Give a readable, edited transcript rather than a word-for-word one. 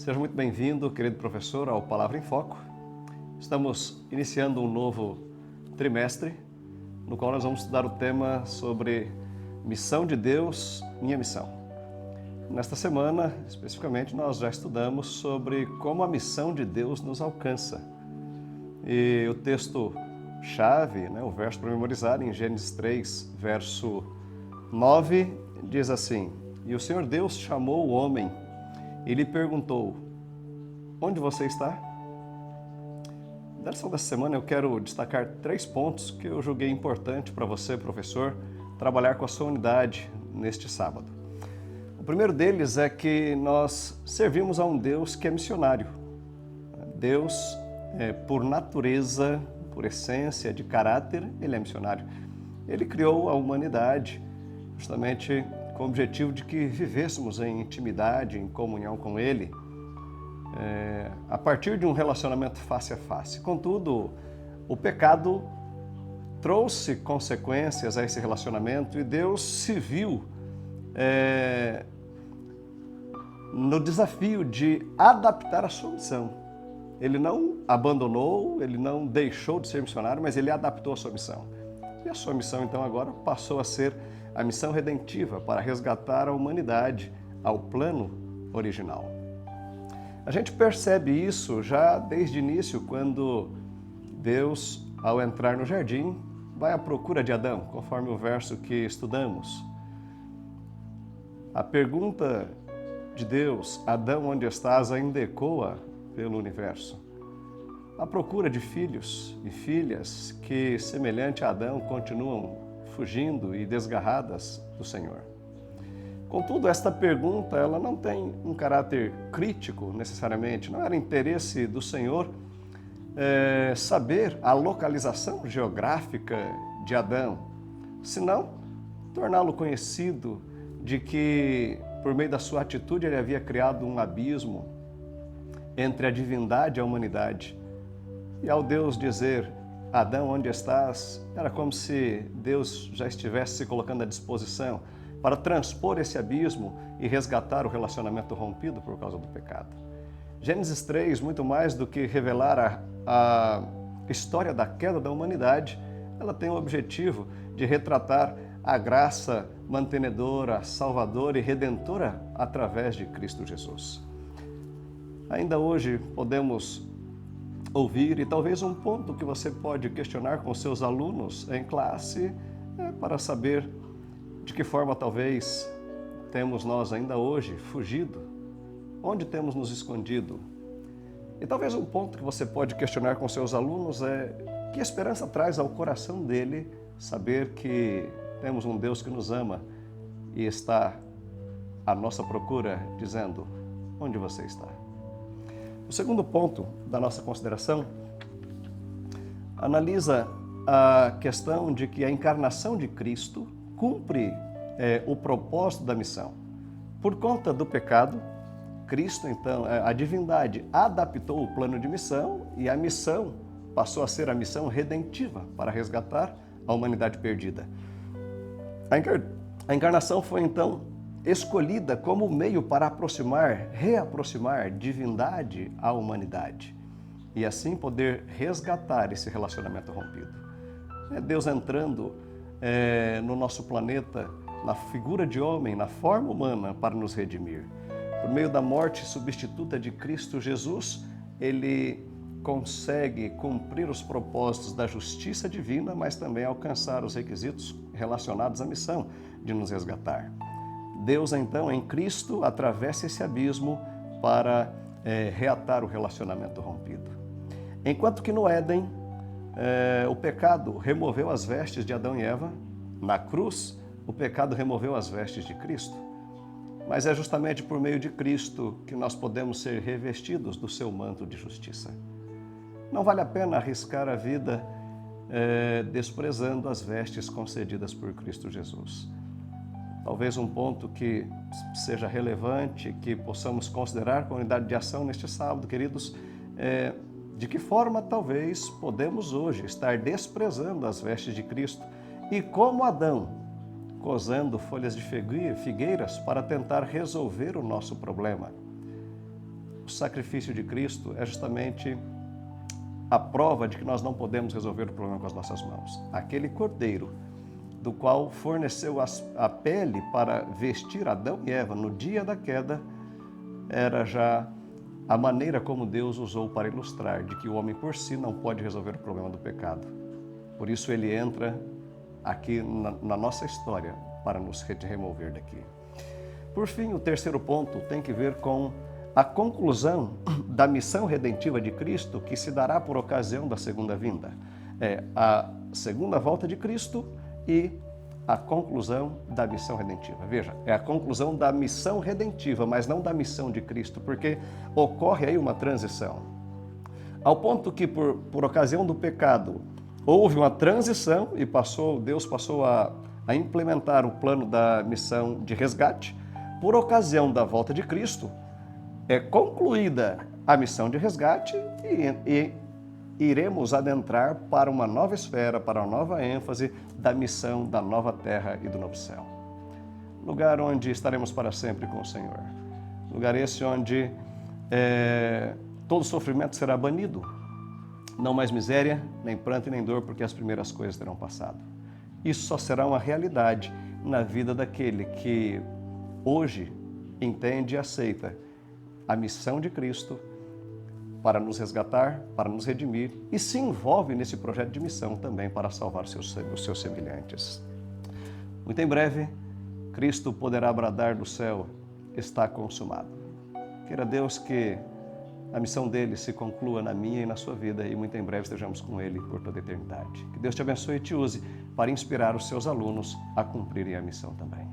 Seja muito bem-vindo, querido professor, ao Palavra em Foco. Estamos iniciando um novo trimestre, no qual nós vamos estudar o tema sobre missão de Deus, minha missão. Nesta semana, especificamente, nós já estudamos sobre como a missão de Deus nos alcança. E o texto-chave, o verso para memorizar, em Gênesis 3, verso 9, diz assim: E o Senhor Deus chamou o homem e lhe perguntou: onde você está? Na lição dessa semana eu quero destacar 3 pontos que eu julguei importante para você, professor, trabalhar com a sua unidade neste sábado. O primeiro deles é que nós servimos a um Deus que é missionário. Deus, por natureza, por essência, de caráter, ele é missionário. Ele criou a humanidade justamente com o objetivo de que vivêssemos em intimidade, em comunhão com Ele, a partir de um relacionamento face a face. Contudo, o pecado trouxe consequências a esse relacionamento e Deus se viu no desafio de adaptar a sua missão. Ele não abandonou, ele não deixou de ser missionário, mas ele adaptou a sua missão. E a sua missão, então, agora passou a ser a missão redentiva para resgatar a humanidade ao plano original. A gente percebe isso já desde o início, quando Deus, ao entrar no jardim, vai à procura de Adão, conforme o verso que estudamos. A pergunta de Deus, Adão, onde estás?, ainda ecoa pelo universo. A procura de filhos e filhas que, semelhante a Adão, continuam fugindo e desgarradas do Senhor. Contudo, esta pergunta ela não tem um caráter crítico necessariamente. Não era interesse do Senhor saber a localização geográfica de Adão, senão torná-lo conhecido de que, por meio da sua atitude, ele havia criado um abismo entre a divindade e a humanidade. E ao Deus dizer: Adão, onde estás?, era como se Deus já estivesse se colocando à disposição para transpor esse abismo e resgatar o relacionamento rompido por causa do pecado. Gênesis 3, muito mais do que revelar a história da queda da humanidade, ela tem o objetivo de retratar a graça mantenedora, salvadora e redentora através de Cristo Jesus. Ainda hoje podemos ouvir, e talvez um ponto que você pode questionar com seus alunos em classe para saber de que forma talvez temos nós ainda hoje fugido, onde temos nos escondido. E talvez um ponto que você pode questionar com seus alunos é: que esperança traz ao coração dele saber que temos um Deus que nos ama e está à nossa procura, dizendo: onde você está? O segundo ponto da nossa consideração analisa a questão de que a encarnação de Cristo cumpre o propósito da missão. Por conta do pecado, Cristo, então, a divindade adaptou o plano de missão e a missão passou a ser a missão redentiva para resgatar a humanidade perdida. A encarnação foi, então, escolhida como meio para reaproximar divindade à humanidade e assim poder resgatar esse relacionamento rompido. É Deus entrando no nosso planeta, na figura de homem, na forma humana, para nos redimir. Por meio da morte substituta de Cristo Jesus, ele consegue cumprir os propósitos da justiça divina, mas também alcançar os requisitos relacionados à missão de nos resgatar. Deus, então, em Cristo, atravessa esse abismo para reatar o relacionamento rompido. Enquanto que no Éden, o pecado removeu as vestes de Adão e Eva, na cruz, o pecado removeu as vestes de Cristo. Mas é justamente por meio de Cristo que nós podemos ser revestidos do seu manto de justiça. Não vale a pena arriscar a vida desprezando as vestes concedidas por Cristo Jesus. Talvez um ponto que seja relevante, que possamos considerar com a unidade de ação neste sábado, queridos, de que forma talvez podemos hoje estar desprezando as vestes de Cristo e, como Adão, cozendo folhas de figueiras para tentar resolver o nosso problema. o sacrifício de Cristo é justamente a prova de que nós não podemos resolver o problema com as nossas mãos. Aquele cordeiro do qual forneceu a pele para vestir Adão e Eva no dia da queda, era já a maneira como Deus usou para ilustrar de que o homem por si não pode resolver o problema do pecado. Por isso ele entra aqui na nossa história para nos remover daqui. Por fim, o terceiro ponto tem que ver com a conclusão da missão redentiva de Cristo, que se dará por ocasião da segunda vinda. É a segunda volta de Cristo e a conclusão da missão redentiva. Veja, é a conclusão da missão redentiva, mas não da missão de Cristo, porque ocorre aí uma transição. Ao ponto que, por ocasião do pecado, houve uma transição e Deus passou a implementar o plano da missão de resgate. Por ocasião da volta de Cristo, é concluída a missão de resgate e iremos adentrar para uma nova esfera, para uma nova ênfase da missão da nova terra e do novo céu. Lugar onde estaremos para sempre com o Senhor. Lugar esse onde todo sofrimento será banido. Não mais miséria, nem pranto e nem dor, porque as primeiras coisas terão passado. Isso só será uma realidade na vida daquele que hoje entende e aceita a missão de Cristo para nos resgatar, para nos redimir e se envolve nesse projeto de missão também para salvar os seus semelhantes. Muito em breve, Cristo poderá bradar do céu: está consumado. Queira Deus que a missão dele se conclua na minha e na sua vida e muito em breve estejamos com ele por toda a eternidade. Que Deus te abençoe e te use para inspirar os seus alunos a cumprirem a missão também.